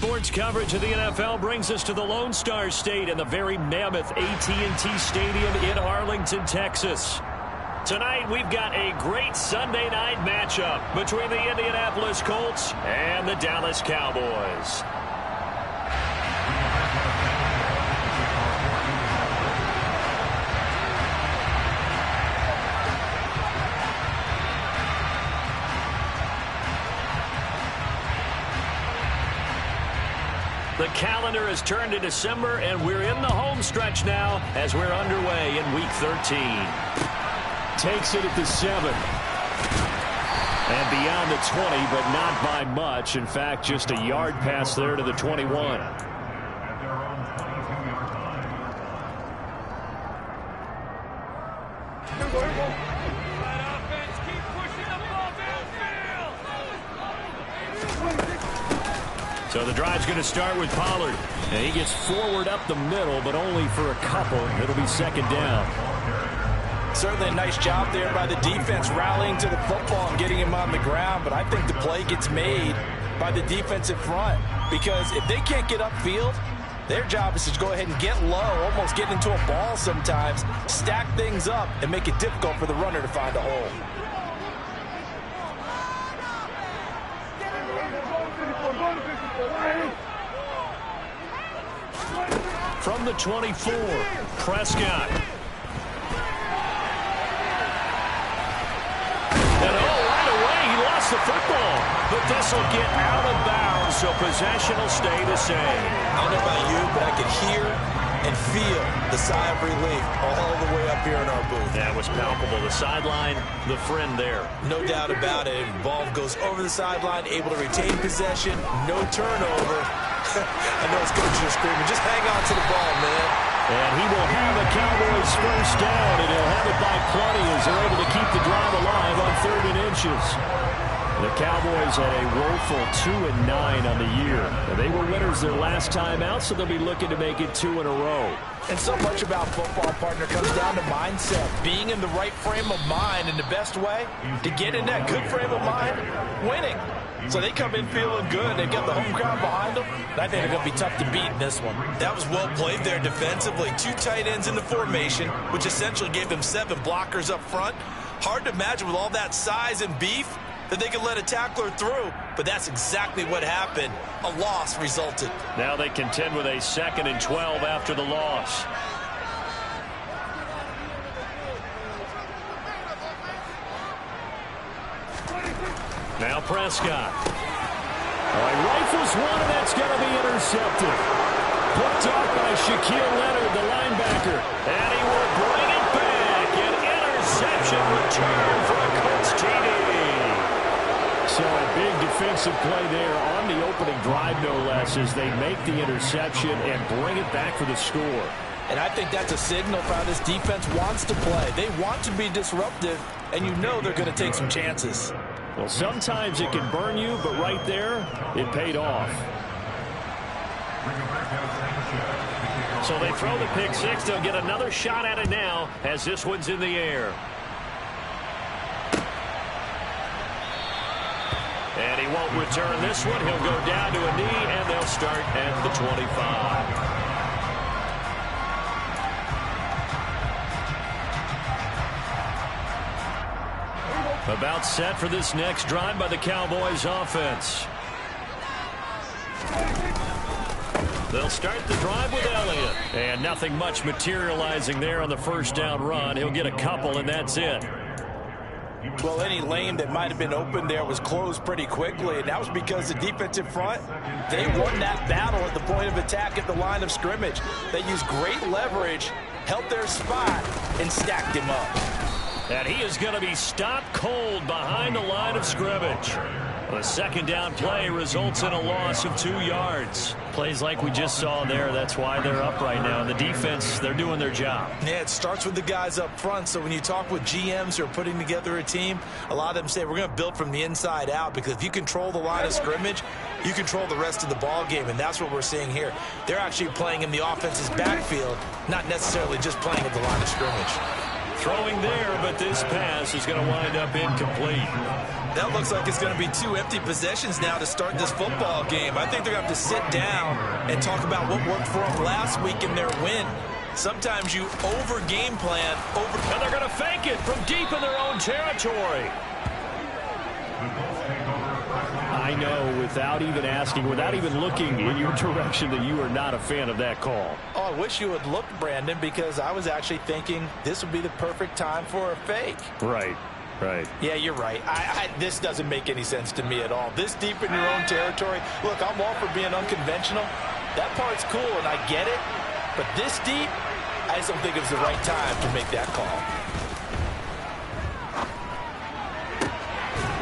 sports coverage of the NFL brings us to the Lone Star State and the very mammoth AT&T Stadium in Arlington, Texas. Tonight, we've got a great Sunday night matchup between the Indianapolis Colts and the Dallas Cowboys. The calendar has turned to December, and we're in the home stretch now as we're underway in Week 13. Takes it at the 7. And beyond the 20, but not by much. In fact, just a yard pass there to the 21. So the drive's going to start with Pollard. And he gets forward up the middle, but only for a couple. It'll be second down. Certainly a nice job there by the defense rallying to the football and getting him on the ground. But I think the play gets made by the defensive front. Because if they can't get upfield, their job is to go ahead and get low, almost get into a ball sometimes, stack things up, and make it difficult for the runner to find a hole. From the 24, Prescott. And right away, he lost the football. But this will get out of bounds, so possession will stay the same. I don't know about you, but I could hear and feel the sigh of relief all the way up here in our booth. That was palpable. The sideline, the friend there. No doubt about it. Ball goes over the sideline, able to retain possession, no turnover. I know his coaches are screaming, just hang on to the ball, man. And he will have a Cowboys first down, and he'll have it by plenty as they're able to keep the drive alive on 3rd and inches. The Cowboys had a woeful 2-9 on the year. And they were winners their last time out, so they'll be looking to make it 2 in a row. And so much about football, partner, comes down to mindset. Being in the right frame of mind, and the best way to get in that good frame of mind, winning. So they come in feeling good. They've got the home crowd behind them. I think they're going to be tough to beat in this one. That was well played there defensively. 2 tight ends in the formation, which essentially gave them 7 blockers up front. Hard to imagine with all that size and beef that they could let a tackler through, but that's exactly what happened. A loss resulted. Now they contend with a 2nd and 12 after the loss. Now Prescott. Rifles one, and that's going to be intercepted. Picked off by Shaquille Leonard, the linebacker. And he will bring it back. An interception return for a Colts TD. So a big defensive play there on the opening drive, no less, as they make the interception and bring it back for the score. And I think that's a signal for how this defense wants to play. They want to be disruptive, and you know they're going to take some chances. Well, sometimes it can burn you, but right there, it paid off. So they throw the pick six. They'll get another shot at it now as this one's in the air. And he won't return this one. He'll go down to a knee, and they'll start at the 25. About set for this next drive by the Cowboys offense. They'll start the drive with Elliott. And nothing much materializing there on the first down run. He'll get a couple, and that's it. Well, any lane that might have been open there was closed pretty quickly, and that was because the defensive front, they won that battle at the point of attack at the line of scrimmage. They used great leverage, held their spot, and stacked him up. And he is going to be stopped cold behind the line of scrimmage. The second down play results in a loss of 2 yards. Plays like we just saw there. That's why they're up right now. And the defense, they're doing their job. Yeah, it starts with the guys up front. So when you talk with GMs who are putting together a team, a lot of them say we're going to build from the inside out, because if you control the line of scrimmage, you control the rest of the ball game. And that's what we're seeing here. They're actually playing in the offense's backfield, not necessarily just playing at the line of scrimmage. Throwing there, but this pass is going to wind up incomplete. That looks like it's going to be 2 empty possessions now to start this football game. I think they're going to have to sit down and talk about what worked for them last week in their win. Sometimes you over-game plan. And they're going to fake it from deep in their own territory. I know, without even asking, without even looking in your direction, that you are not a fan of that call. Oh, I wish you had looked, Brandon, because I was actually thinking this would be the perfect time for a fake. Right. Right. Yeah, you're right. This doesn't make any sense to me at all. This deep in your own territory. Look, I'm all for being unconventional. That part's cool, and I get it. But this deep, I just don't think it's the right time to make that call.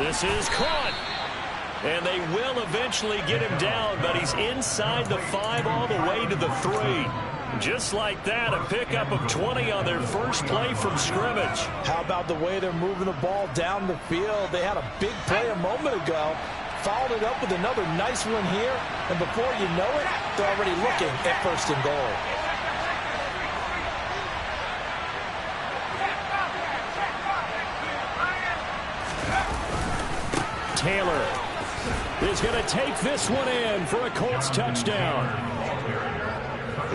This is caught. And they will eventually get him down, but he's inside the 5 all the way to the 3. Just like that, a pickup of 20 on their first play from scrimmage. How about the way they're moving the ball down the field? They had a big play a moment ago, followed it up with another nice one here, and before you know it, they're already looking at 1st and goal. Taylor is going to take this one in for a Colts touchdown.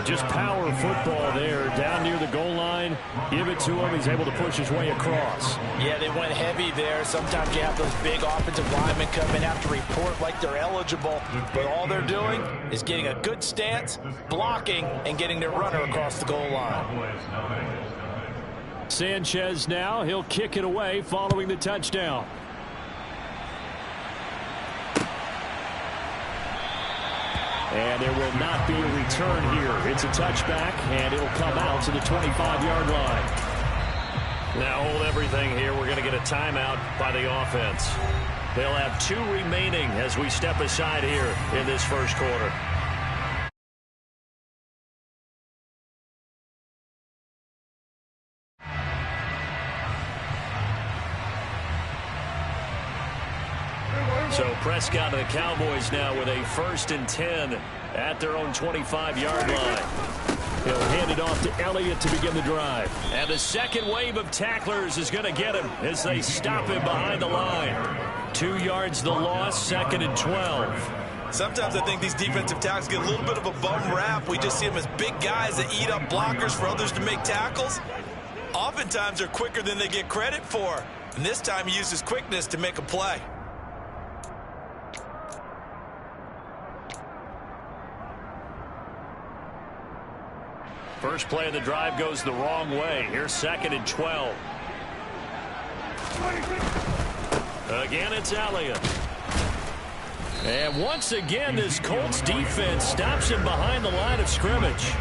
Just power football there, down near the goal line. Give it to him. He's able to push his way across. Yeah, they went heavy there. Sometimes you have those big offensive linemen come in, have to report like they're eligible. But all they're doing is getting a good stance, blocking, and getting their runner across the goal line. Sanchez now. He'll kick it away following the touchdown. And there will not be a return here. It's a touchback, and it'll come out to the 25-yard line. Now hold everything here. We're going to get a timeout by the offense. They'll have 2 remaining as we step aside here in this first quarter. So Prescott and the Cowboys now with a 1st and 10 at their own 25-yard line. He'll hand it off to Elliott to begin the drive. And the second wave of tacklers is going to get him as they stop him behind the line. 2 yards the loss, 2nd and 12. Sometimes I think these defensive tackles get a little bit of a bum rap. We just see them as big guys that eat up blockers for others to make tackles. Oftentimes they're quicker than they get credit for. And this time he uses quickness to make a play. First play of the drive goes the wrong way. Here's 2nd and 12. Again, it's Elliott. And once again, this Colts defense stops him behind the line of scrimmage.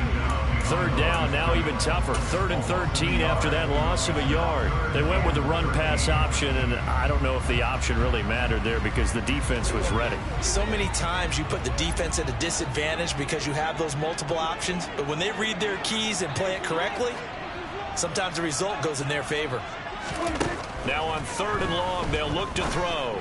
3rd down, now even tougher. 3rd and 13 after that loss of a yard. They went with the run-pass option, and I don't know if the option really mattered there because the defense was ready. So many times you put the defense at a disadvantage because you have those multiple options, but when they read their keys and play it correctly, sometimes the result goes in their favor. Now on 3rd and long, they'll look to throw.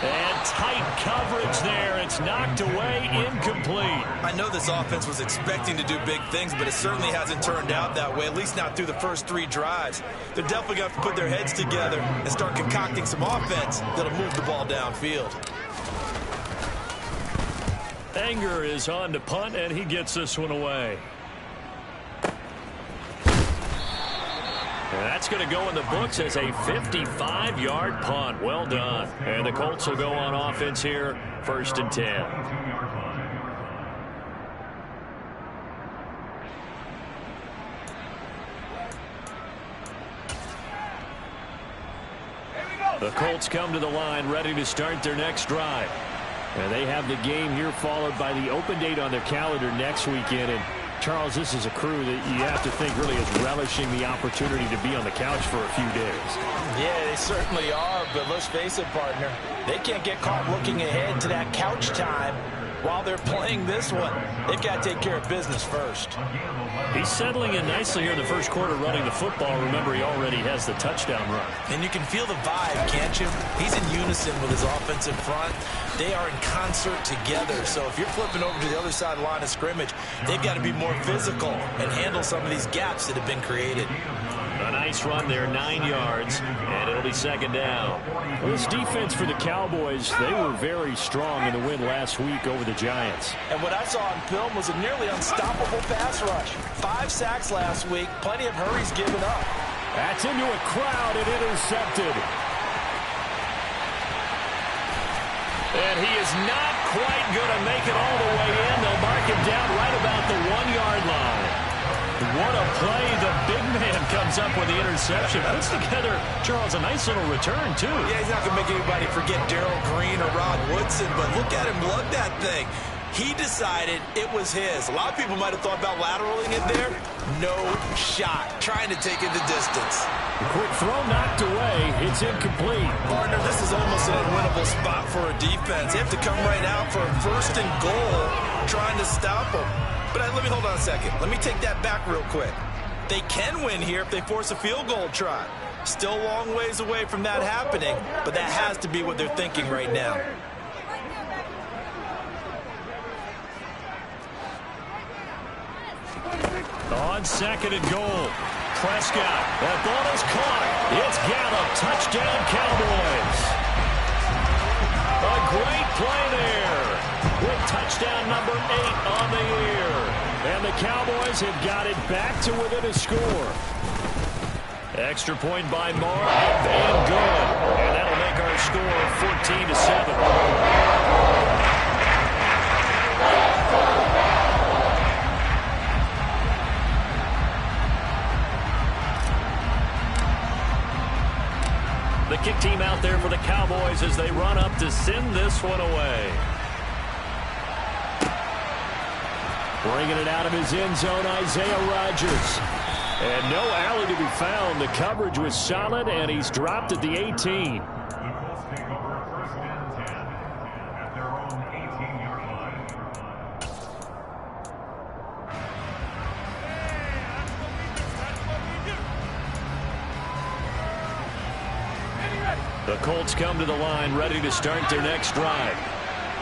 And tight coverage there. It's knocked away, incomplete. I know this offense was expecting to do big things, but it certainly hasn't turned out that way, at least not through the first 3 drives. They're definitely going to have to put their heads together and start concocting some offense that'll move the ball downfield. Anger is on to punt, and he gets this one away. And that's going to go in the books as a 55-yard punt. Well done. And the Colts will go on offense here, 1st and 10. The Colts come to the line ready to start their next drive. And they have the game here followed by the open date on their calendar next weekend. And Charles, this is a crew that you have to think really is relishing the opportunity to be on the couch for a few days. Yeah, they certainly are, but let's face it, partner. They can't get caught looking ahead to that couch time while they're playing this one. They've got to take care of business first. He's settling in nicely here in the first quarter running the football. Remember, he already has the touchdown run. And you can feel the vibe, can't you? He's in unison with his offensive front. They are in concert together. So if you're flipping over to the other side of the line of scrimmage, they've got to be more physical and handle some of these gaps that have been created. A nice run there, 9 yards, and it'll be second down. Well, this defense for the Cowboys, they were very strong in the win last week over the Giants. And what I saw on film was a nearly unstoppable pass rush. 5 sacks last week, plenty of hurries given up. That's into a crowd and intercepted. And he is not quite going to make it all the way in. They'll mark him down right about the 1-yard line. What a play. The big man comes up with the interception. Puts together, Charles, a nice little return, too. Yeah, he's not going to make anybody forget Darrell Green or Rod Woodson, but look at him lug that thing. He decided it was his. A lot of people might have thought about lateraling it there. No shot. Trying to take it the distance. The quick throw knocked away. It's incomplete. Partner, this is almost an unwinnable spot for a defense. They have to come right out for a 1st and goal trying to stop them. But let me hold on a second. Let me take that back real quick. They can win here if they force a field goal try. Still a long ways away from that happening, but that has to be what they're thinking right now. On 2nd and goal. Prescott. That ball is caught. It's Gallup. Touchdown, Cowboys. A great play there. With touchdown number 8 on the year. And the Cowboys have got it back to within a score. Extra point by Moore. And good. And that'll make our score 14-7. The kick team out there for the Cowboys as they run up to send this one away. Bringing it out of his end zone, Isaiah Rodgers. And no alley to be found. The coverage was solid, and he's dropped at the 18. The Colts come to the line, ready to start their next drive.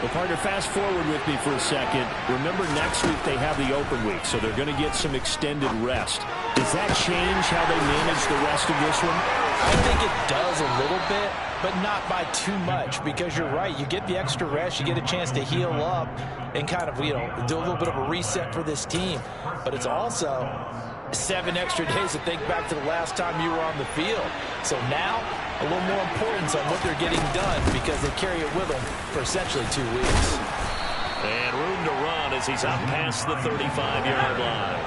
Well, partner, fast forward with me for a second. Remember, next week they have the open week, so they're going to get some extended rest. Does that change how they manage the rest of this one? I think it does a little bit, but not by too much, because you're right. You get the extra rest, you get a chance to heal up and kind of, do a little bit of a reset for this team. But it's also 7 extra days to think back to the last time you were on the field. So now, a little more importance on what they're getting done because they carry it with them for essentially 2 weeks. And room to run as he's out past the 35-yard line.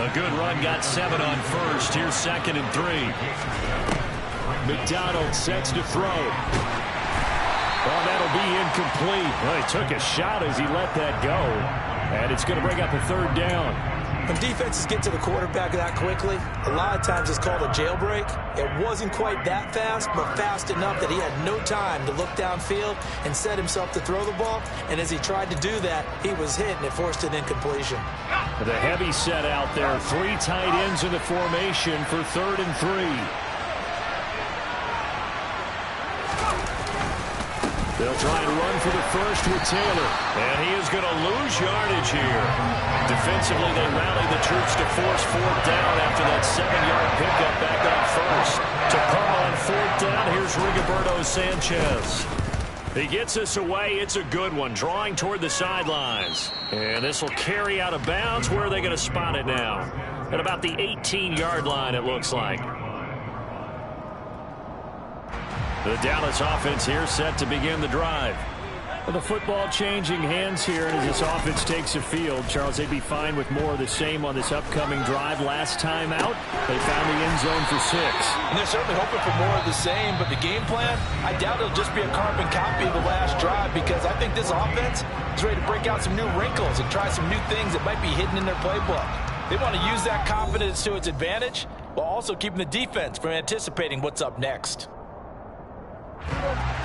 A good run, got 7 on first. Here's 2nd and 3. McDonald sets to throw. Oh, that'll be incomplete. Well, he took a shot as he let that go. And it's going to bring up a 3rd down. When defenses get to the quarterback that quickly, a lot of times it's called a jailbreak. It wasn't quite that fast, but fast enough that he had no time to look downfield and set himself to throw the ball. And as he tried to do that, he was hit, and it forced an incompletion. The heavy set out there. 3 tight ends in the formation for 3rd and 3. They'll try and run for the first with Taylor. And he is going to lose yardage here. Defensively, they rally the troops to force 4th down after that 7-yard pickup back on first. To Carl on 4th down, here's Rigoberto Sanchez. He gets us away. It's a good one, drawing toward the sidelines. And this will carry out of bounds. Where are they going to spot it now? At about the 18-yard line, it looks like. The Dallas offense here set to begin the drive. Well, the football changing hands here, and as this offense takes the field, Charles, they'd be fine with more of the same on this upcoming drive. Last time out, they found the end zone for 6. And they're certainly hoping for more of the same, but the game plan, I doubt it'll just be a carbon copy of the last drive, because I think this offense is ready to break out some new wrinkles and try some new things that might be hidden in their playbook. They want to use that confidence to its advantage while also keeping the defense from anticipating what's up next.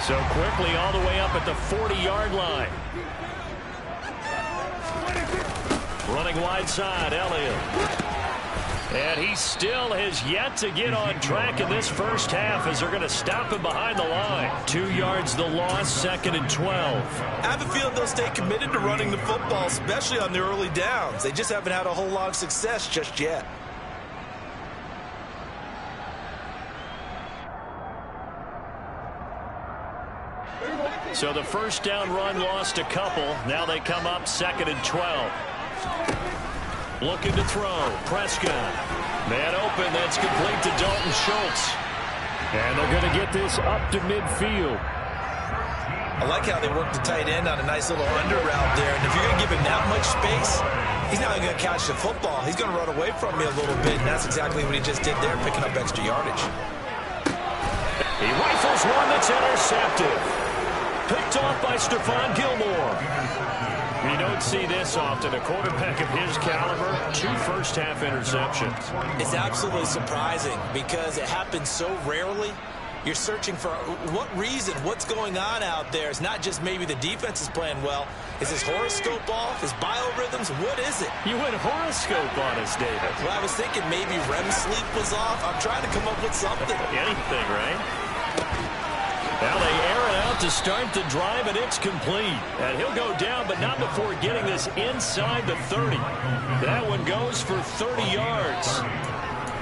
So quickly all the way up at the 40-yard line. Running wide side, Elliott. And he still has yet to get on track in this first half as they're going to stop him behind the line. 2 yards the loss, 2nd and 12. I have a feeling they'll stay committed to running the football, especially on the early downs. They just haven't had a whole lot of success just yet. So the first down run lost a couple. Now they come up 2nd and 12. Looking to throw. Prescott. Man open. That's complete to Dalton Schultz. And they're going to get this up to midfield. I like how they work the tight end on a nice little under route there. And if you're going to give him that much space, he's not going to catch the football. He's going to run away from me a little bit, and that's exactly what he just did there, picking up extra yardage. He rifles one that's intercepted. Picked off by Stephon Gilmore. We don't see this often. A quarterback of his caliber, 2 first-half interceptions. It's absolutely surprising because it happens so rarely. You're searching for what reason, what's going on out there. It's not just maybe the defense is playing well. Is his horoscope off? His biorhythms? What is it? You went horoscope on us, David. Well, I was thinking maybe REM sleep was off. I'm trying to come up with something. Anything, right? Now they air it out to start the drive, and it's complete. And he'll go down, but not before getting this inside the 30. That one goes for 30 yards.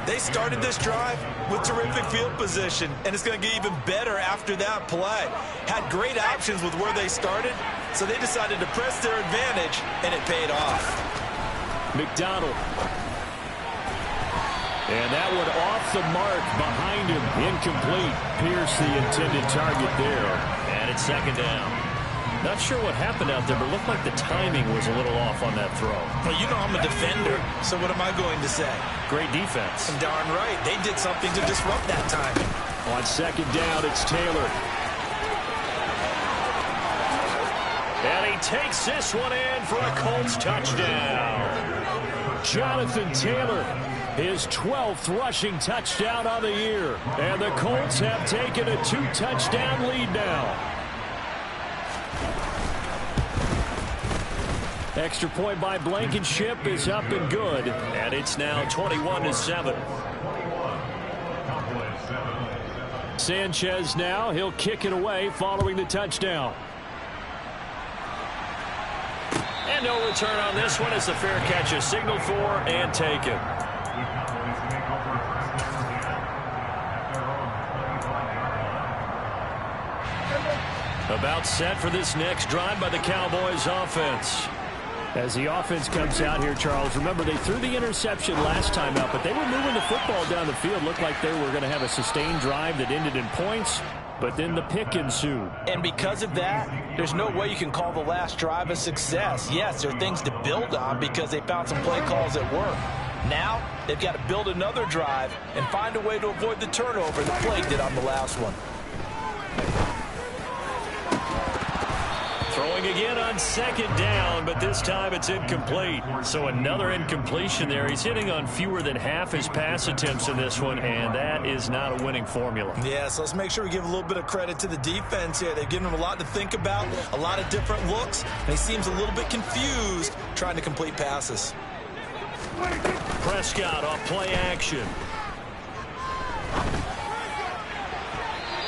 They started this drive with terrific field position, and it's going to get even better after that play. Had great options with where they started, so they decided to press their advantage, and it paid off. McDonald. And that one off the mark behind him. Incomplete. Pierce the intended target there. And it's 2nd down. Not sure what happened out there, but it looked like the timing was a little off on that throw. Well, you know I'm a defender, so what am I going to say? Great defense. And darn right, they did something to disrupt that timing. On 2nd down, it's Taylor. And he takes this one in for a Colts touchdown. Jonathan Taylor, his 12th rushing touchdown of the year. And the Colts have taken a 2-touchdown lead now. Extra point by Blankenship is up and good. And it's now 21-7. Sanchez now. He'll kick it away following the touchdown. And no return on this one as the fair catch is signaled for and taken. About set for this next drive by the Cowboys offense. As the offense comes out here, Charles, remember they threw the interception last time out, but they were moving the football down the field. Looked like they were going to have a sustained drive that ended in points, but then the pick ensued. And because of that, there's no way you can call the last drive a success. Yes, there are things to build on because they found some play calls that work. Now, they've got to build another drive and find a way to avoid the turnover that plagued it on the last one. Throwing again on 2nd down, but this time it's incomplete. So another incompletion there. He's hitting on fewer than half his pass attempts in this one, and that is not a winning formula. Yeah, so let's make sure we give a little bit of credit to the defense here. They've given him a lot to think about, a lot of different looks, and he seems a little bit confused trying to complete passes. Prescott off play action.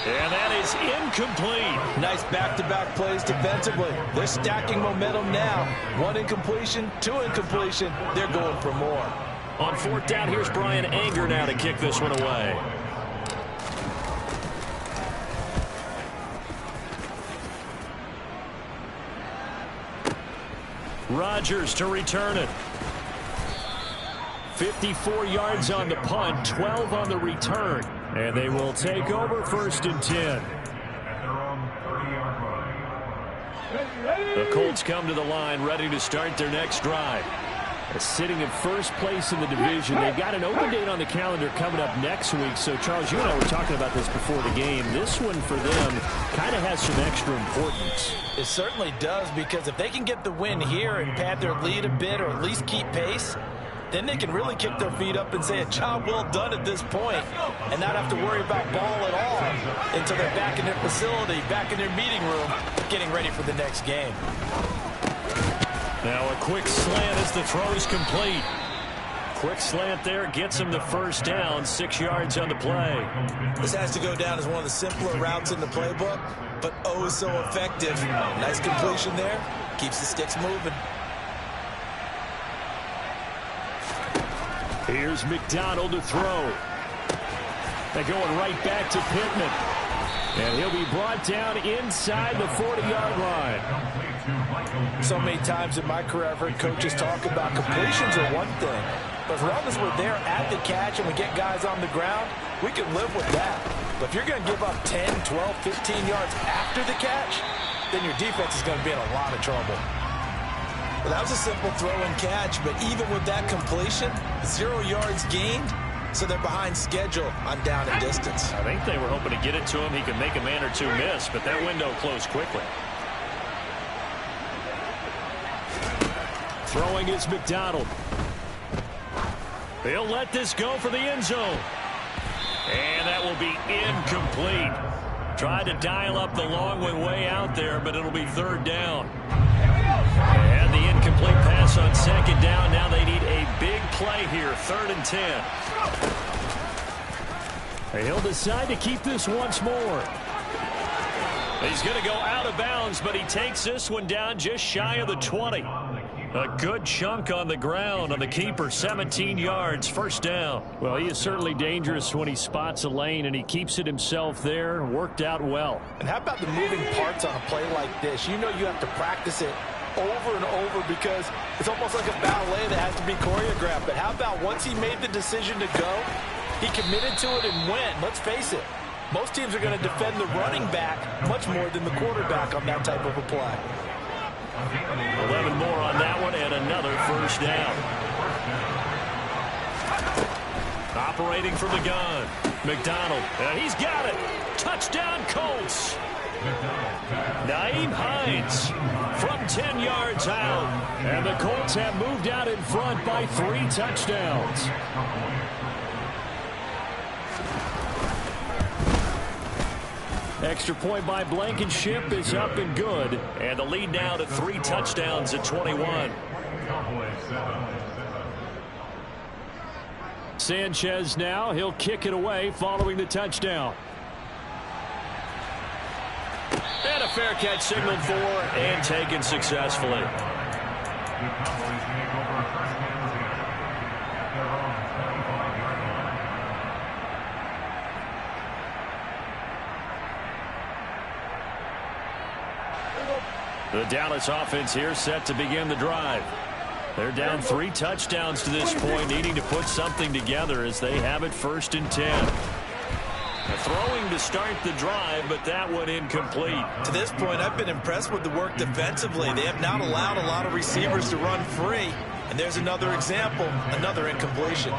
And that is incomplete. Nice back-to-back plays defensively. They're stacking momentum now. 1 incompletion, 2 incompletion. They're going for more. On 4th down, here's Brian Anger now to kick this one away. Rodgers to return it. 54 yards on the punt, 12 on the return. And they will take over 1st and 10. The Colts come to the line ready to start their next drive. Sitting in first place in the division. They've got an open date on the calendar coming up next week. So, Charles, you and I were talking about this before the game. This one for them kind of has some extra importance. It certainly does, because if they can get the win here and pad their lead a bit or at least keep pace, then they can really kick their feet up and say a job well done at this point and not have to worry about ball at all until they're back in their facility, back in their meeting room, getting ready for the next game. Now a quick slant as the throw's complete. Quick slant there gets him the 1st down, 6 yards on the play. This has to go down as one of the simpler routes in the playbook, but oh so effective. Nice completion there. Keeps the sticks moving. Here's McDonald to throw. They're going right back to Pittman. And he'll be brought down inside the 40-yard line. So many times in my career, I've heard coaches talk about completions are one thing. But as long as we're there at the catch and we get guys on the ground, we can live with that. But if you're going to give up 10, 12, 15 yards after the catch, then your defense is going to be in a lot of trouble. Well, that was a simple throw and catch, but even with that completion, 0 yards gained, so they're behind schedule on down and distance. I think they were hoping to get it to him. He could make a man or two miss, but that window closed quickly. Throwing is McDonald. He'll let this go for the end zone. And that will be incomplete. Tried to dial up the long way out there, but it'll be third down. And the incomplete pass on second down. Now they need a big play here, 3rd and 10. He'll decide to keep this once more. He's going to go out of bounds, but he takes this one down just shy of the 20. A good chunk on the ground on the keeper, 17 yards, first down. Well, he is certainly dangerous when he spots a lane, and he keeps it himself there. Worked out well. And how about the moving parts on a play like this? You know you have to practice it over and over because it's almost like a ballet that has to be choreographed. But how about once he made the decision to go, he committed to it and went. Let's face it, most teams are going to defend the running back much more than the quarterback on that type of a play. 11 more on that one, and another first down. Operating from the gun, McDonald. He's got it. Touchdown, Colts. Nyheim Hines from 10 yards out. And the Colts have moved out in front by 3 touchdowns. Extra point by Blankenship is up and good. And the lead now to 3 touchdowns at 21. Sanchez now. He'll kick it away following the touchdown. And a fair catch signaled for and taken successfully. The Dallas offense here set to begin the drive. They're down 3 touchdowns to this point, needing to put something together as they have it 1st and 10. Throwing to start the drive, but that one incomplete. To this point, I've been impressed with the work defensively. They have not allowed a lot of receivers to run free. And there's another example, another incompletion.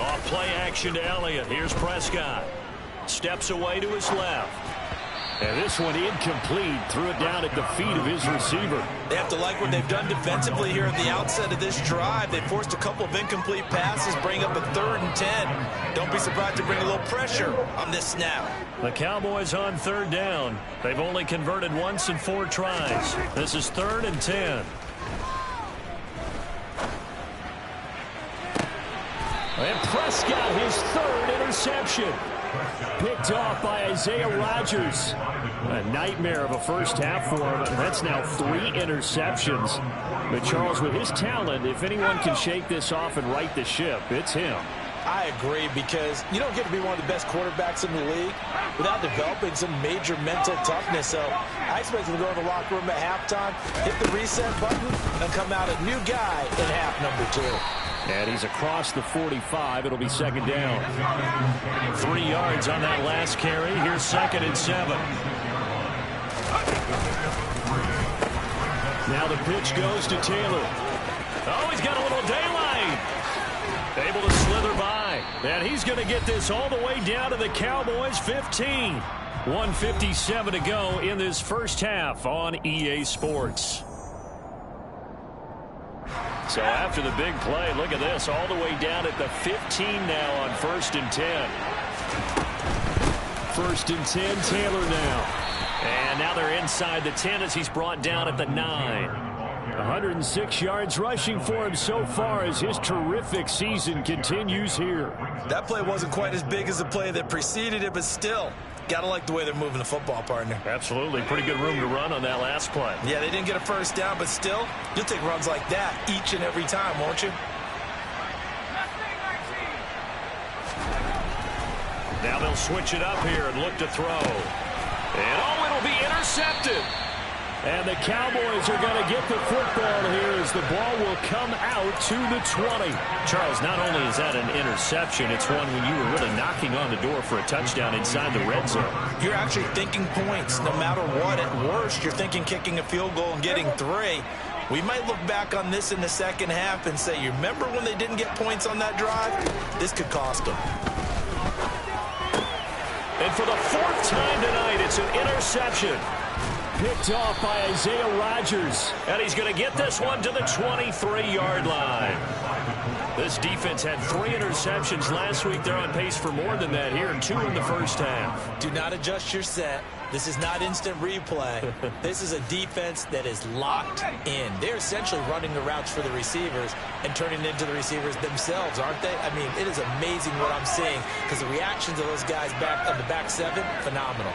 Off play action to Elliott. Here's Prescott. Steps away to his left. And this one incomplete. Threw it down at the feet of his receiver. They have to like what they've done defensively here at the outset of this drive. They forced a couple of incomplete passes, bring up a 3rd and 10. Don't be surprised to bring a little pressure on this snap. The Cowboys on 3rd down. They've only converted once in 4 tries. This is 3rd and 10. And Prescott, his 3rd interception. Picked off by Isaiah Rodgers. A nightmare of a first half for him. That's now 3 interceptions. But Charles, with his talent, if anyone can shake this off and right the ship, it's him. I agree, because you don't get to be one of the best quarterbacks in the league without developing some major mental toughness. So I expect him to go in the locker room at halftime, hit the reset button, and come out a new guy in half number 2. And he's across the 45. It'll be 2nd down. 3 yards on that last carry. Here's 2nd and 7. Now the pitch goes to Taylor. Oh, he's got a little daylight. Able to slither by. And he's going to get this all the way down to the Cowboys' 15. 1:57 to go in this first half on EA Sports. So after the big play, look at this, all the way down at the 15 now on 1st and 10. 1st and 10, Taylor now. And now they're inside the 10 as he's brought down at the 9. 106 yards rushing for him so far as his terrific season continues here. That play wasn't quite as big as the play that preceded it, but still, gotta like the way they're moving the football, partner. Absolutely. Pretty good room to run on that last play. Yeah, they didn't get a first down, but still, you'll take runs like that each and every time, won't you? Now they'll switch it up here and look to throw. And, oh, it'll be intercepted. And the Cowboys are going to get the football here as the ball will come out to the 20. Charles, not only is that an interception, it's one when you were really knocking on the door for a touchdown inside the red zone. You're actually thinking points no matter what. At worst, you're thinking kicking a field goal and getting 3. We might look back on this in the second half and say, you remember when they didn't get points on that drive? This could cost them. And for the 4th time tonight, it's an interception. Picked off by Isaiah Rodgers. And he's going to get this one to the 23-yard line. This defense had 3 interceptions last week. They're on pace for more than that here, and 2 in the first half. Do not adjust your set. This is not instant replay. This is a defense that is locked in. They're essentially running the routes for the receivers and turning it into the receivers themselves, aren't they? I mean, it is amazing what I'm seeing because the reactions of those guys back on the back 7, phenomenal.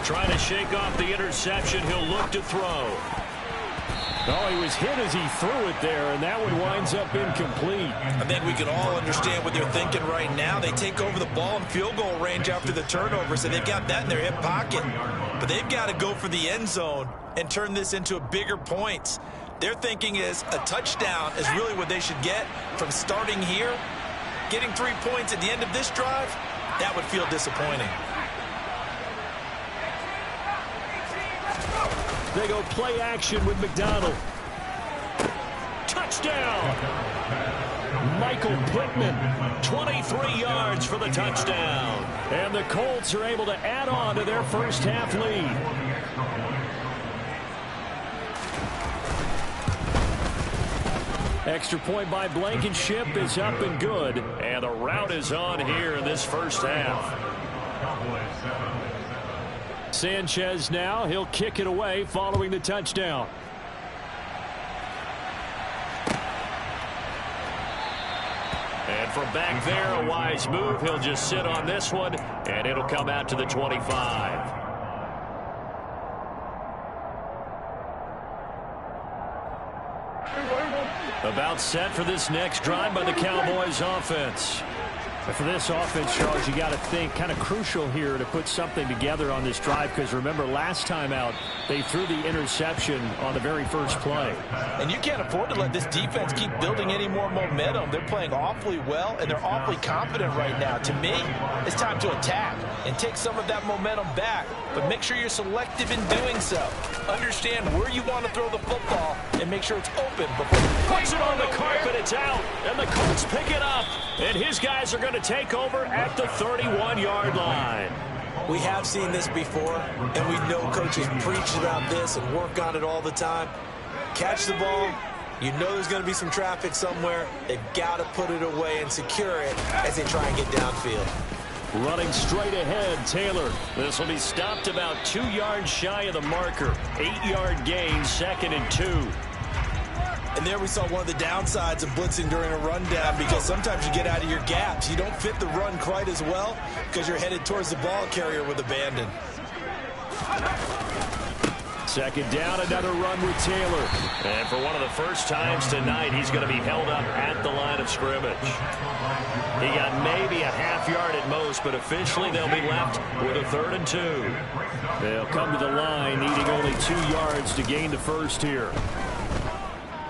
Trying to shake off the interception. He'll look to throw. Oh, he was hit as he threw it there, and that one winds up incomplete. I think we can all understand what they're thinking right now. They take over the ball in field goal range after the turnover, so they've got that in their hip pocket. But they've got to go for the end zone and turn this into a bigger points. Their thinking is a touchdown is really what they should get from starting here. Getting 3 points at the end of this drive, that would feel disappointing. They go play action with McDonald. Touchdown! Michael Pittman, 23 yards for the touchdown. And the Colts are able to add on to their first half lead. Extra point by Blankenship is up and good. And the route is on here in this first half. Sanchez now, he'll kick it away following the touchdown. And from back there, a wise move. He'll just sit on this one, and it'll come out to the 25. About set for this next drive by the Cowboys offense. But for this offense, Charles, you got to think kind of crucial here to put something together on this drive because remember last time out they threw the interception on the very first play. And you can't afford to let this defense keep building any more momentum. They're playing awfully well and they're awfully confident right now. To me, it's time to attack and take some of that momentum back. But make sure you're selective in doing so. Understand where you want to throw the football and make sure it's open before you puts it on the carpet. It's out, and the Colts pick it up. And his guys are going to take over at the 31-yard line. We have seen this before, and we know coaches preach about this and work on it all the time. Catch the ball. You know there's going to be some traffic somewhere. They've got to put it away and secure it as they try and get downfield. Running straight ahead, Taylor. This will be stopped about 2 yards shy of the marker. 8-yard gain, 2nd and 2. And there we saw one of the downsides of blitzing during a rundown because sometimes you get out of your gaps. You don't fit the run quite as well because you're headed towards the ball carrier with abandon. 2nd down, another run with Taylor. And for one of the first times tonight, he's going to be held up at the line of scrimmage. He got maybe a half yard at most, but officially they'll be left with a 3rd and 2. They'll come to the line, needing only 2 yards to gain the first here.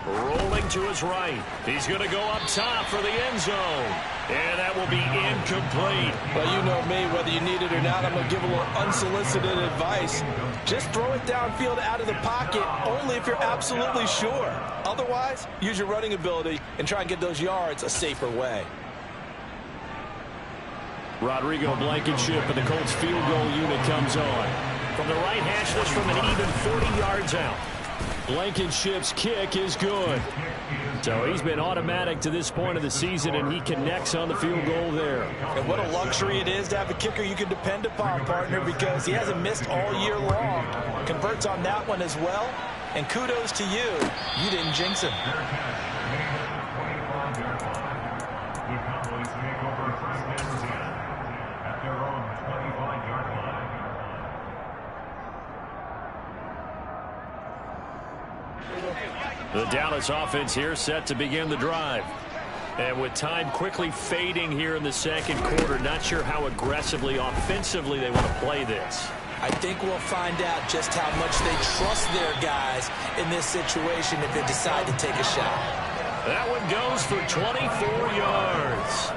Rolling to his right. He's going to go up top for the end zone. And that will be incomplete. Well, you know me, whether you need it or not, I'm going to give a little unsolicited advice. Just throw it downfield out of the pocket only if you're absolutely sure. Otherwise, use your running ability and try and get those yards a safer way. Rodrigo Blankenship and the Colts field goal unit comes on. From the right hash, this from an even 40 yards out. Blankenship's kick is good. So he's been automatic to this point of the season, and he connects on the field goal there. And what a luxury it is to have a kicker you can depend upon, partner, because he hasn't missed all year long. Converts on that one as well. And kudos to you. You didn't jinx him. The Dallas offense here set to begin the drive. And with time quickly fading here in the second quarter, not sure how aggressively, offensively they want to play this. I think we'll find out just how much they trust their guys in this situation if they decide to take a shot. That one goes for 24 yards.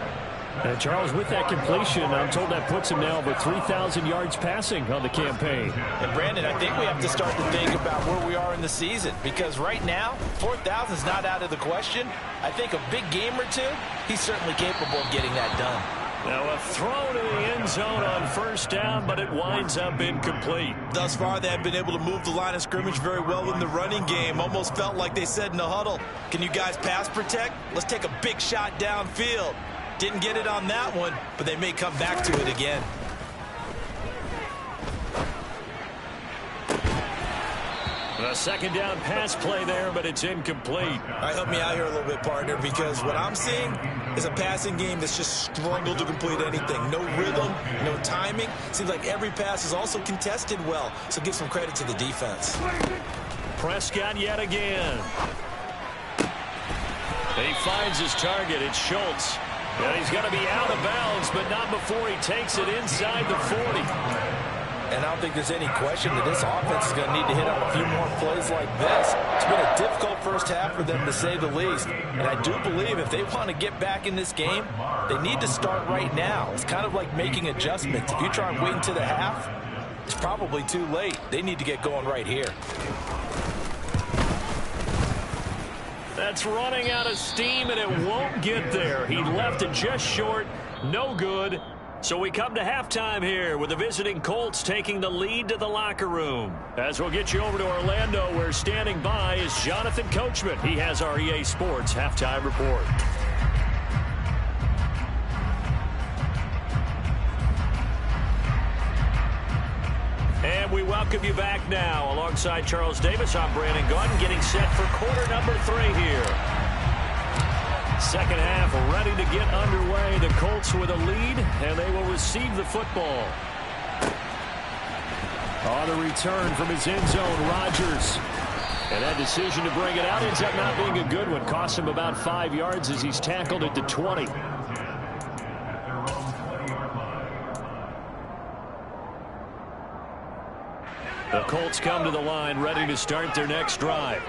And Charles, with that completion, I'm told that puts him now over 3,000 yards passing on the campaign. And Brandon, I think we have to start to think about where we are in the season, because right now, 4,000 is not out of the question. I think a big game or two, he's certainly capable of getting that done. Now a throw to the end zone on first down, but it winds up incomplete. Thus far, they have been able to move the line of scrimmage very well in the running game. Almost felt like they said in the huddle, can you guys pass protect? Let's take a big shot downfield. Didn't get it on that one, but they may come back to it again. A second down pass play there, but it's incomplete. All right, help me out here a little bit, partner, because what I'm seeing is a passing game that's just struggled to complete anything. No rhythm, no timing. Seems like every pass is also contested well, so give some credit to the defense. Prescott yet again. He finds his target. It's Schultz. And he's going to be out of bounds, but not before he takes it inside the 40. And I don't think there's any question that this offense is going to need to hit on a few more plays like this. It's been a difficult first half for them, to say the least. And I do believe if they want to get back in this game, they need to start right now. It's kind of like making adjustments. If you try and wait until the half, it's probably too late. They need to get going right here. That's running out of steam, and it won't get there. He left it just short. No good. So we come to halftime here with the visiting Colts taking the lead to the locker room. As we'll get you over to Orlando, where standing by is Jonathan Coachman. He has our EA Sports halftime report. And we welcome you back now. Alongside Charles Davis, I'm Brandon Gordon, getting set for quarter number 3 here. Second half ready to get underway. The Colts with a lead, and they will receive the football. On the return from his end zone, Rodgers. And that decision to bring it out ends up not being a good one. Cost him about 5 yards as he's tackled at the 20. The Colts come to the line ready to start their next drive.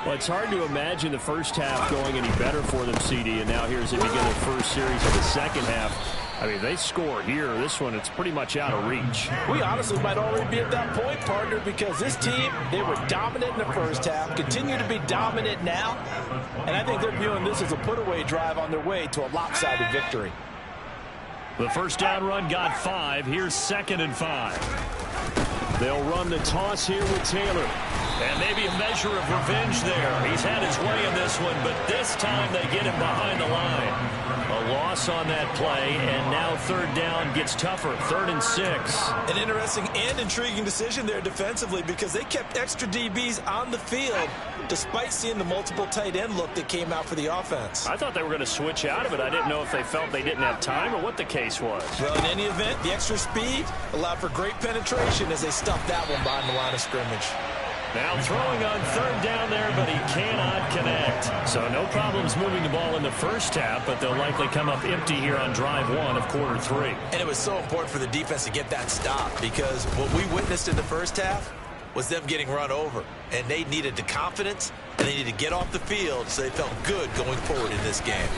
Well, it's hard to imagine the first half going any better for them, CD, and now here's they begin their first series of the second half. I mean, they score here. This one, it's pretty much out of reach. We honestly might already be at that point, partner, because this team, they were dominant in the first half, continue to be dominant now, and I think they're viewing this as a put-away drive on their way to a lopsided victory. The first down run got 5. Here's 2nd and 5. They'll run the toss here with Taylor. And maybe a measure of revenge there. He's had his way in this one, but this time they get him behind the line. A loss on that play, and now third down gets tougher. 3rd and 6. An interesting and intriguing decision there defensively, because they kept extra DBs on the field despite seeing the multiple tight end look that came out for the offense. I thought they were going to switch out of it. I didn't know if they felt they didn't have time or what the case was. Well, in any event, the extra speed allowed for great penetration as they stuffed that one behind the line of scrimmage. Now throwing on 3rd down there, but he cannot connect. So no problems moving the ball in the first half, but they'll likely come up empty here on drive 1 of quarter 3. And it was so important for the defense to get that stop, because what we witnessed in the first half was them getting run over. And they needed the confidence, and they needed to get off the field so they felt good going forward in this game.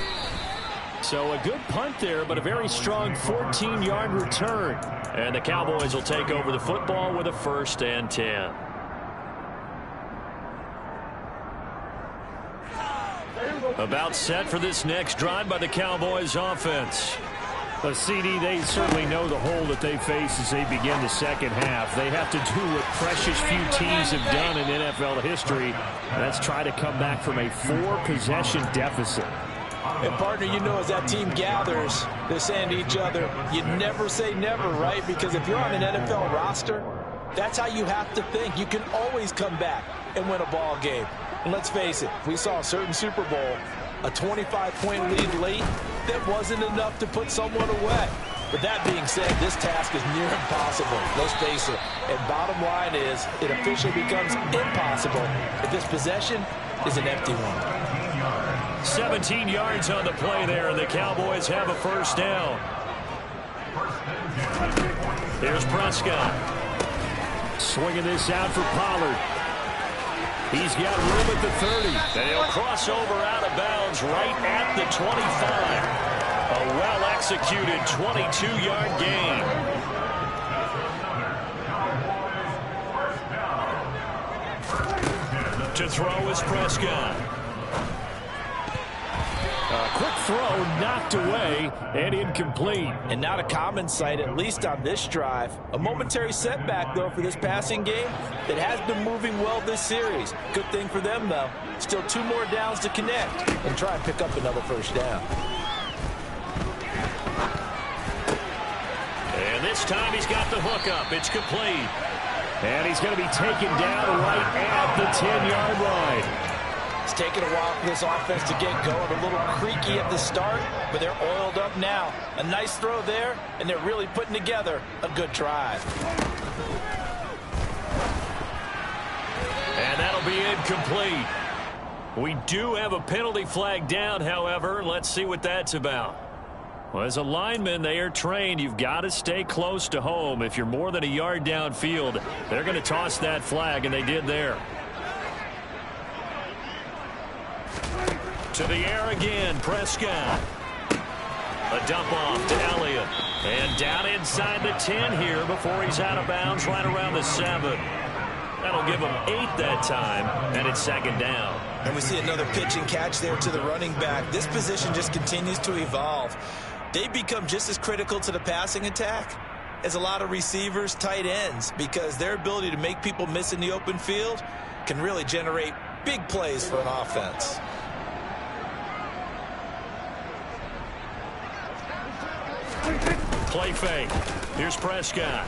So a good punt there, but a very strong 14-yard return. And the Cowboys will take over the football with a 1st and 10. About set for this next drive by the Cowboys offense. But CD, they certainly know the hole that they face as they begin the second half. They have to do what precious few teams have done in NFL history. And that's try to come back from a 4-possession deficit. And, partner, you know, as that team gathers, they're saying to each other, you never say never, right? Because if you're on an NFL roster, that's how you have to think. You can always come back and win a ball game. And let's face it, we saw a certain Super Bowl, a 25-point lead late, that wasn't enough to put someone away. But that being said, this task is near impossible. Let's face it. And bottom line is, it officially becomes impossible if this possession is an empty one. 17 yards on the play there, and the Cowboys have a first down. Here's Prescott. Swinging this out for Pollard. He's got room at the 30. And he'll cross over out of bounds right at the 25. A well-executed 22-yard gain. To throw is Prescott. A quick throw knocked away and incomplete. And not a common sight, at least on this drive. A momentary setback, though, for this passing game that has been moving well this series. Good thing for them, though. Still 2 more downs to connect and try and pick up another first down. And this time he's got the hook up. It's complete. And he's going to be taken down right at the 10-yard line. It's taken a while for this offense to get going. A little creaky at the start, but they're oiled up now. A nice throw there, and they're really putting together a good drive. And that'll be incomplete. We do have a penalty flag down, however. Let's see what that's about. Well, as a lineman, they are trained. You've got to stay close to home. If you're more than a yard downfield, they're going to toss that flag, and they did there. To the air again, Prescott. A dump off to Elliott. And down inside the 10 here before he's out of bounds right around the 7. That'll give him 8 that time, and it's second down. And we see another pitch and catch there to the running back. This position just continues to evolve. They become just as critical to the passing attack as a lot of receivers, tight ends, because their ability to make people miss in the open field can really generate big plays for an offense. Play fake. Here's Prescott.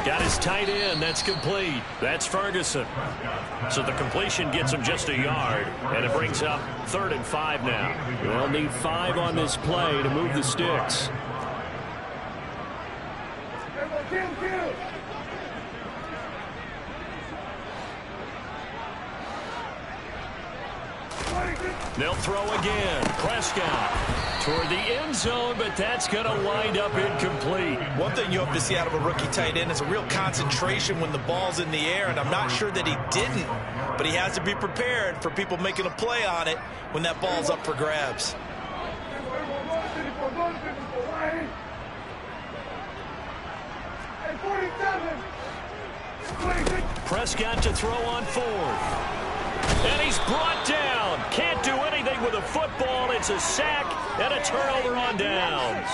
Got his tight end. That's complete. That's Ferguson. So the completion gets him just a yard, and it brings up 3rd and 5 now. They'll need 5 on this play to move the sticks. They'll throw again. Prescott toward the end zone, but that's going to wind up incomplete. One thing you hope to see out of a rookie tight end is a real concentration when the ball's in the air, and I'm not sure that he didn't, but he has to be prepared for people making a play on it when that ball's up for grabs. Prescott to throw on 4th. And he's brought down. Can't do anything with a football. It's a sack and a turnover on downs.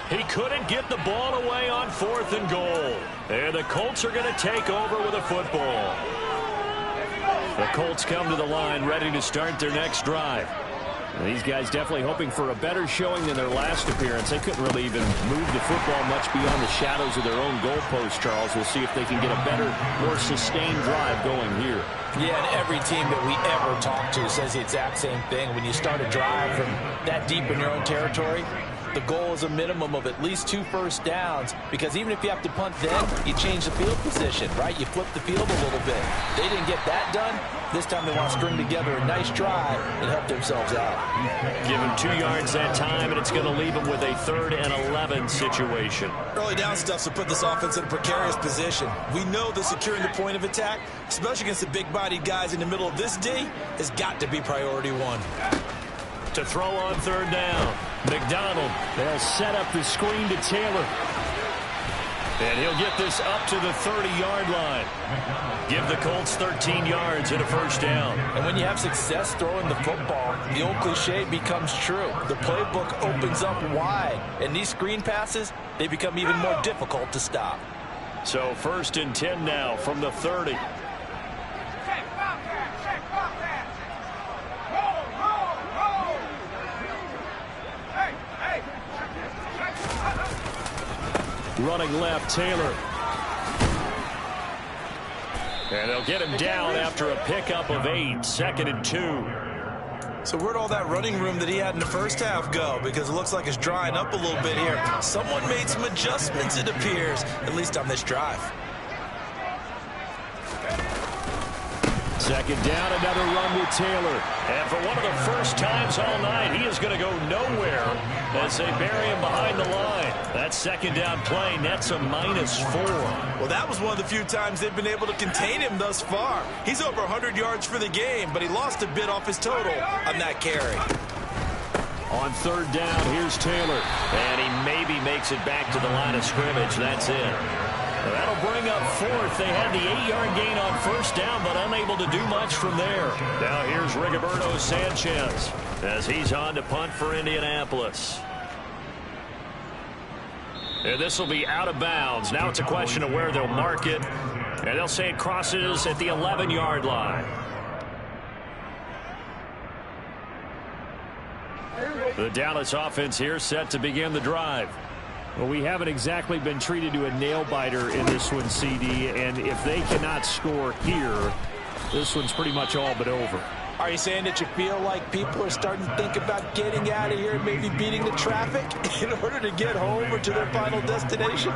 He couldn't get the ball away on 4th and goal. And the Colts are going to take over with a football. The Colts come to the line ready to start their next drive. These guys definitely hoping for a better showing than their last appearance. They couldn't really even move the football much beyond the shadows of their own goalpost, Charles. We'll see if they can get a better, more sustained drive going here. Yeah, and every team that we ever talk to says the exact same thing. When you start a drive from that deep in your own territory, the goal is a minimum of at least 2 first downs, because even if you have to punt then, you change the field position, right? You flip the field a little bit. They didn't get that done. This time they want to string together a nice drive and help themselves out. Give him 2 yards that time, and it's going to leave them with a 3rd and 11 situation. Early down stuff will put this offense in a precarious position. We know that securing the point of attack, especially against the big-bodied guys in the middle of this D, has got to be priority 1. To throw on 3rd down. McDonald. They'll set up the screen to Taylor. And he'll get this up to the 30-yard line. Give the Colts 13 yards and a first down. And when you have success throwing the football, the old cliche becomes true. The playbook opens up wide. And these screen passes, they become even more difficult to stop. So 1st and 10 now from the 30. Running left, Taylor. And they'll get him down after a pickup of 8. 2nd and 2. So where'd all that running room that he had in the first half go? Because it looks like it's drying up a little bit here. Someone made some adjustments, it appears, at least on this drive. Second down, another run with Taylor. And for one of the first times all night, he is going to go nowhere as they bury him behind the line. That second down play nets a -4. Well, that was one of the few times they've been able to contain him thus far. He's over 100 yards for the game, but he lost a bit off his total on that carry. On third down, here's Taylor. And he maybe makes it back to the line of scrimmage. That's it. That'll bring up fourth. They had the 8-yard gain on first down, but unable to do much from there. Now here's Rigoberto Sanchez as he's on to punt for Indianapolis. And this will be out of bounds. Now it's a question of where they'll mark it. And they'll say it crosses at the 11-yard line. The Dallas offense here set to begin the drive. Well, we haven't exactly been treated to a nail-biter in this one, CD, and if they cannot score here, this one's pretty much all but over. Are you saying that you feel like people are starting to think about getting out of here and maybe beating the traffic in order to get home or to their final destination?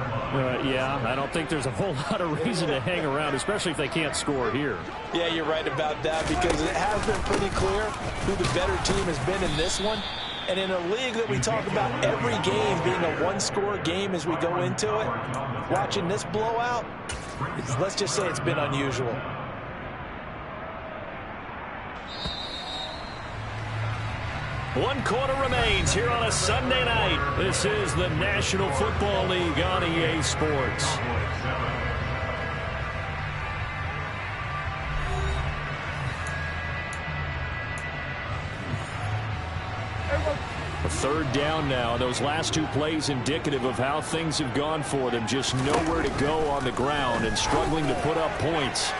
Yeah, I don't think there's a whole lot of reason to hang around, especially if they can't score here. Yeah, you're right about that, because it has been pretty clear who the better team has been in this one. And in a league that we talk about every game being a one-score game as we go into it, watching this blowout, let's just say it's been unusual. One quarter remains here on a Sunday night. This is the National Football League on EA Sports. A third down now. Those last two plays indicative of how things have gone for them. Just nowhere to go on the ground and struggling to put up points.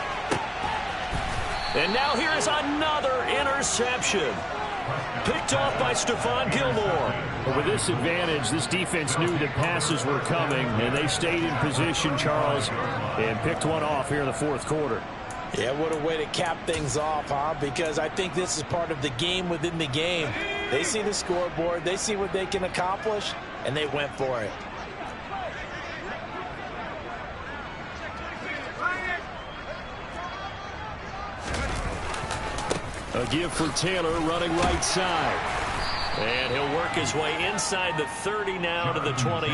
And now here is another interception. Picked off by Stephon Gilmore. But with this advantage, this defense knew that passes were coming, and they stayed in position, Charles, and picked one off here in the fourth quarter. Yeah, what a way to cap things off, huh? Because I think this is part of the game within the game. They see the scoreboard, they see what they can accomplish, and they went for it. A give for Taylor running right side. And he'll work his way inside the 30 now to the 28.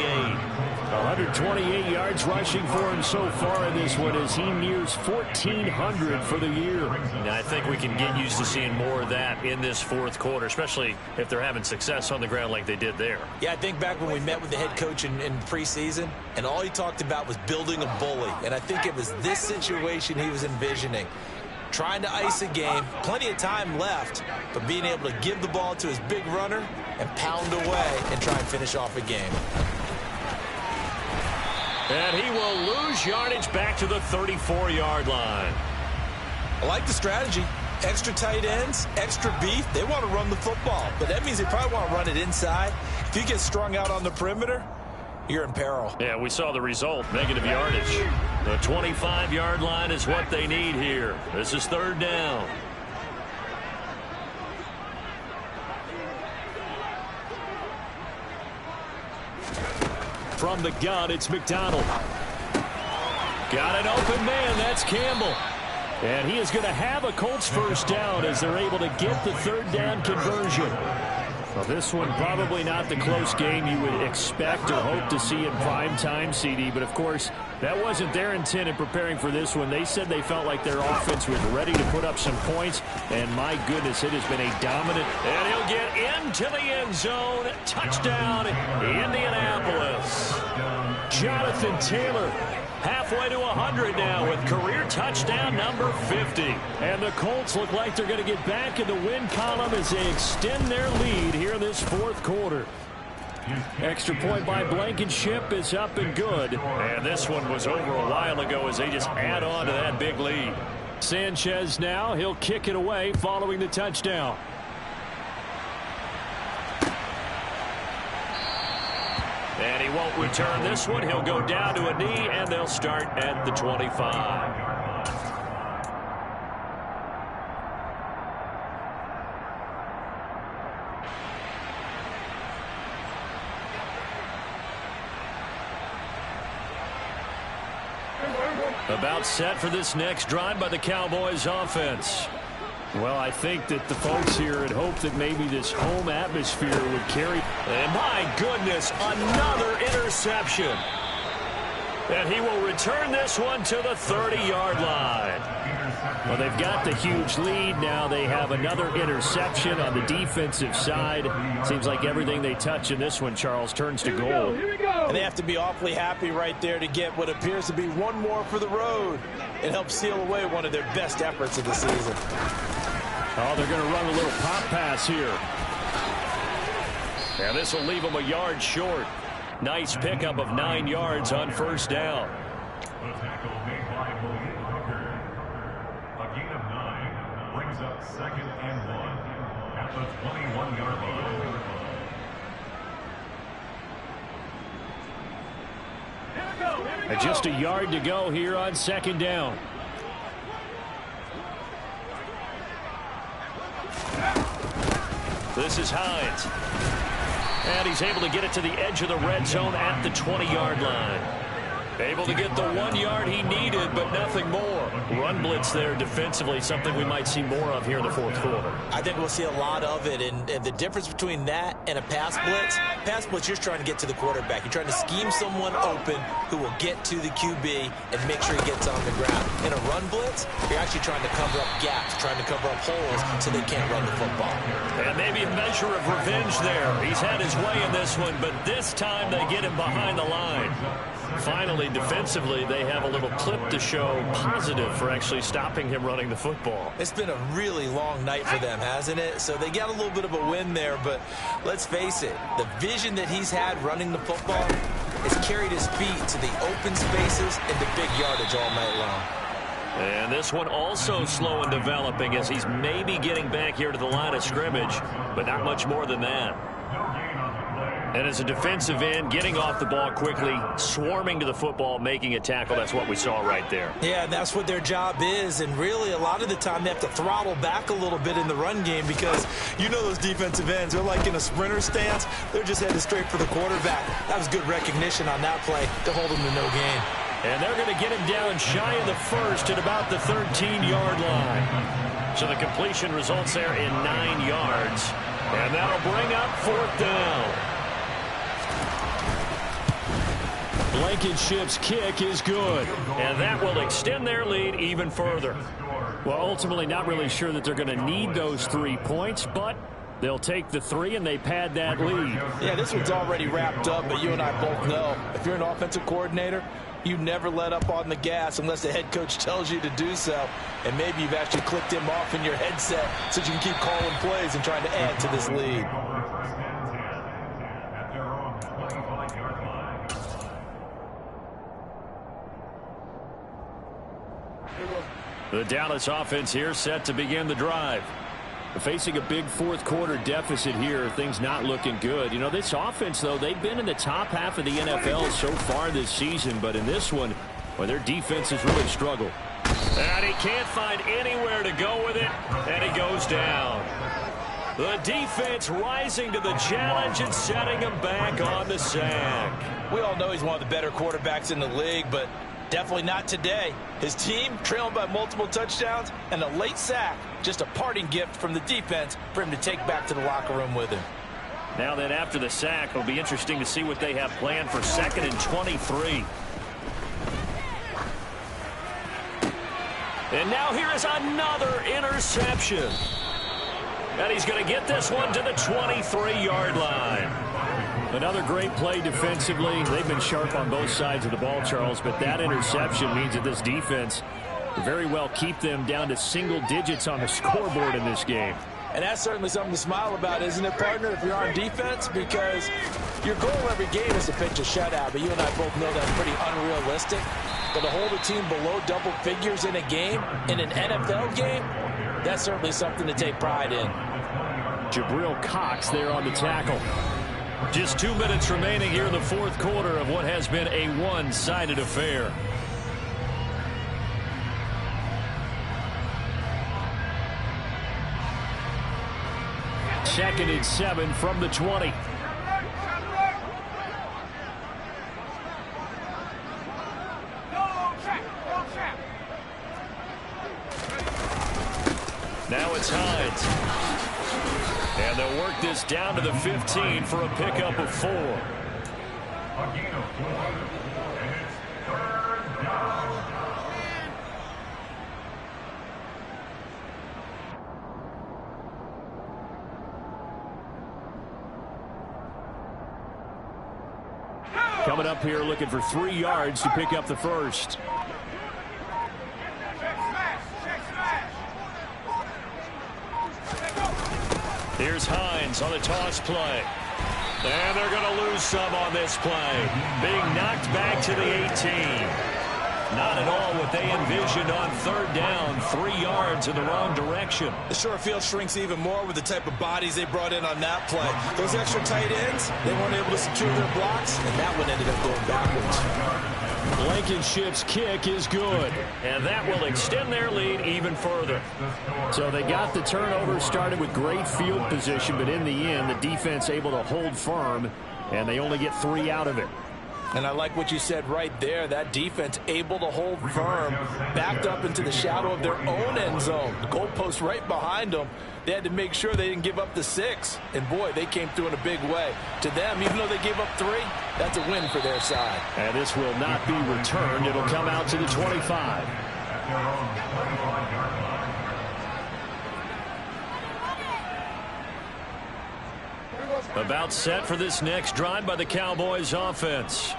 128 yards rushing for him so far in this one as he nears 1,400 for the year. Now, I think we can get used to seeing more of that in this fourth quarter, especially if they're having success on the ground like they did there. Yeah, I think back when we met with the head coach in preseason, and all he talked about was building a bully. And I think it was this situation he was envisioning. Trying to ice a game, plenty of time left, but being able to give the ball to his big runner and pound away and try and finish off a game. And he will lose yardage back to the 34-yard line. I like the strategy. Extra tight ends, extra beef. They want to run the football, but that means they probably want to run it inside. If you get strung out on the perimeter, you're in peril. Yeah, we saw the result, negative yardage. The 25-yard line is what they need here. This is third down. From the gun, it's McDonald. Got an open man. That's Campbell. And he is going to have a Colts first down as they're able to get the third down conversion. Well, this one probably not the close game you would expect or hope to see in prime time, CD. But, of course, that wasn't their intent in preparing for this one. They said they felt like their offense was ready to put up some points. And, my goodness, it has been a dominant. And he'll get into the end zone. Touchdown, Indianapolis. Jonathan Taylor. Halfway to 100 now with career touchdown number 50. And the Colts look like they're going to get back in the win column as they extend their lead here in this fourth quarter. Extra point by Blankenship is up and good. And this one was over a while ago as they just add on to that big lead. Sanchez now, he'll kick it away following the touchdown. And he won't return this one. He'll go down to a knee, and they'll start at the 25. About set for this next drive by the Cowboys offense. Well, I think that the folks here had hoped that maybe this home atmosphere would carry. And my goodness, another interception. And he will return this one to the 30-yard line. Well, they've got the huge lead. Now they have another interception on the defensive side. Seems like everything they touch in this one, Charles, turns to goal. And they have to be awfully happy right there to get what appears to be one more for the road. It helps seal away one of their best efforts of the season. Oh, they're going to run a little pop pass here. And this will leave them a yard short. Nice pickup of 9 yards on first down. The tackle made by Malik Hooker. A gain of 9 brings up 2nd and 1 at the 21-yard line. And just a yard to go here on 2nd down. This is Hines. And he's able to get it to the edge of the red zone at the 20-yard line. Able to get the 1 yard he needed, but nothing more. Run blitz there defensively, something we might see more of here in the fourth quarter. I think we'll see a lot of it, and the difference between that and a pass blitz, you're trying to get to the quarterback. You're trying to scheme someone open who will get to the QB and make sure he gets on the ground. In a run blitz, you're actually trying to cover up gaps, trying to cover up holes so they can't run the football. And maybe a measure of revenge there. He's had his way in this one, but this time they get him behind the line. Finally, defensively, they have a little clip to show positive for actually stopping him running the football. It's been a really long night for them, hasn't it? So they got a little bit of a win there, but let's face it, the vision that he's had running the football has carried his feet to the open spaces and the big yardage all night long. And this one also slow in developing as he's maybe getting back here to the line of scrimmage, but not much more than that. And as a defensive end, getting off the ball quickly, swarming to the football, making a tackle, that's what we saw right there. Yeah, that's what their job is, and really a lot of the time they have to throttle back a little bit in the run game because you know those defensive ends, they're like in a sprinter stance. They're just headed straight for the quarterback. That was good recognition on that play to hold him to no gain. And they're going to get him down shy of the first at about the 13-yard line. So the completion results there in 9 yards. And that'll bring up 4th down. Blankenship's kick is good, and that will extend their lead even further. Well, ultimately not really sure that they're going to need those 3 points, but they'll take the 3 and they pad that lead. Yeah, this one's already wrapped up, but you and I both know if you're an offensive coordinator, you never let up on the gas unless the head coach tells you to do so. And maybe you've actually clicked him off in your headset so you can keep calling plays and trying to add to this lead. The Dallas offense here set to begin the drive. Facing a big fourth quarter deficit here, things not looking good. You know, this offense, though, they've been in the top half of the NFL so far this season, but in this one, well, their defense has really struggled. And he can't find anywhere to go with it, and he goes down. The defense rising to the challenge and setting him back on the sack. We all know he's one of the better quarterbacks in the league, but definitely not today. His team trailing by multiple touchdowns and a late sack. Just a parting gift from the defense for him to take back to the locker room with him. Now then, after the sack, it'll be interesting to see what they have planned for 2nd and 23. And now here is another interception. And he's going to get this one to the 23-yard line. Another great play defensively. They've been sharp on both sides of the ball, Charles, but that interception means that this defense very well keep them down to single digits on the scoreboard in this game. And that's certainly something to smile about, isn't it, partner, if you're on defense? Because your goal every game is to pitch a shutout, but you and I both know that's pretty unrealistic. But to hold a team below double figures in a game, in an NFL game, that's certainly something to take pride in. Jabril Cox there on the tackle. Just 2 minutes remaining here in the fourth quarter of what has been a one-sided affair. Second and 7 from the 20. Now it's Hines. And they'll work this down to the 15 for a pickup of 4. A gain of 4. And it's 3rd down. Coming up here looking for 3 yards to pick up the first. Here's Hines on the toss play. And they're going to lose some on this play. Being knocked back to the 18. Not at all what they envisioned on 3rd down. 3 yards in the wrong direction. The short field shrinks even more with the type of bodies they brought in on that play. Those extra tight ends, they weren't able to secure their blocks, and that one ended up going backwards. Blankenship's kick is good, and that will extend their lead even further. So they got the turnover started with great field position, but in the end, the defense able to hold firm, and they only get 3 out of it. And I like what you said right there. That defense able to hold firm, backed up into the shadow of their own end zone. The goalpost right behind them. They had to make sure they didn't give up the 6. And, boy, they came through in a big way. To them, even though they gave up 3, that's a win for their side. And this will not be returned. It'll come out to the 25. About set for this next drive by the Cowboys offense.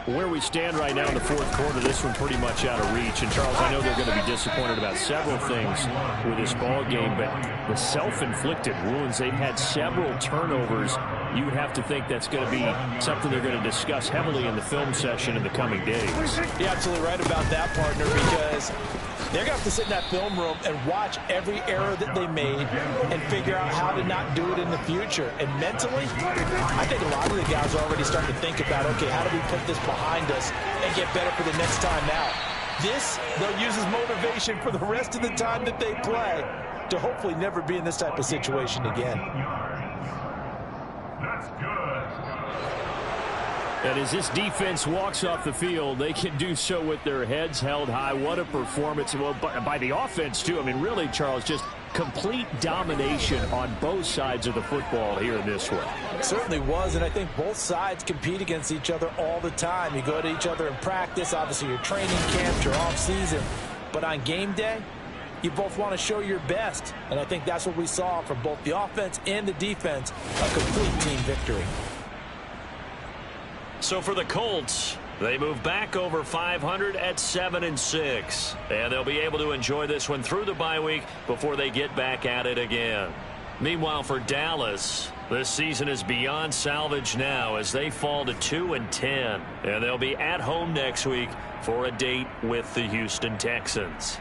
Where we stand right now in the 4th quarter, this one pretty much out of reach. And, Charles, I know they're going to be disappointed about several things with this ball game, but the self-inflicted wounds, they've had several turnovers. You would have to think that's going to be something they're going to discuss heavily in the film session in the coming days. You're absolutely right about that, partner, because they're going to have to sit in that film room and watch every error that they made and figure out how to not do it in the future. And mentally, I think a lot of the guys are already starting to think about, okay, how do we put this behind us and get better for the next time out? This, they'll use as motivation for the rest of the time that they play to hopefully never be in this type of situation again. That's good. And as this defense walks off the field, they can do so with their heads held high. What a performance. Well, by the offense, too. I mean, really, Charles, just complete domination on both sides of the football here in this one. It certainly was, and I think both sides compete against each other all the time. You go to each other in practice, obviously your training camp, your off-season. But on game day, you both want to show your best. And I think that's what we saw from both the offense and the defense, a complete team victory. So for the Colts, they move back over 500 at 7-6. And they'll be able to enjoy this one through the bye week before they get back at it again. Meanwhile, for Dallas, this season is beyond salvage now as they fall to 2-10. And they'll be at home next week for a date with the Houston Texans.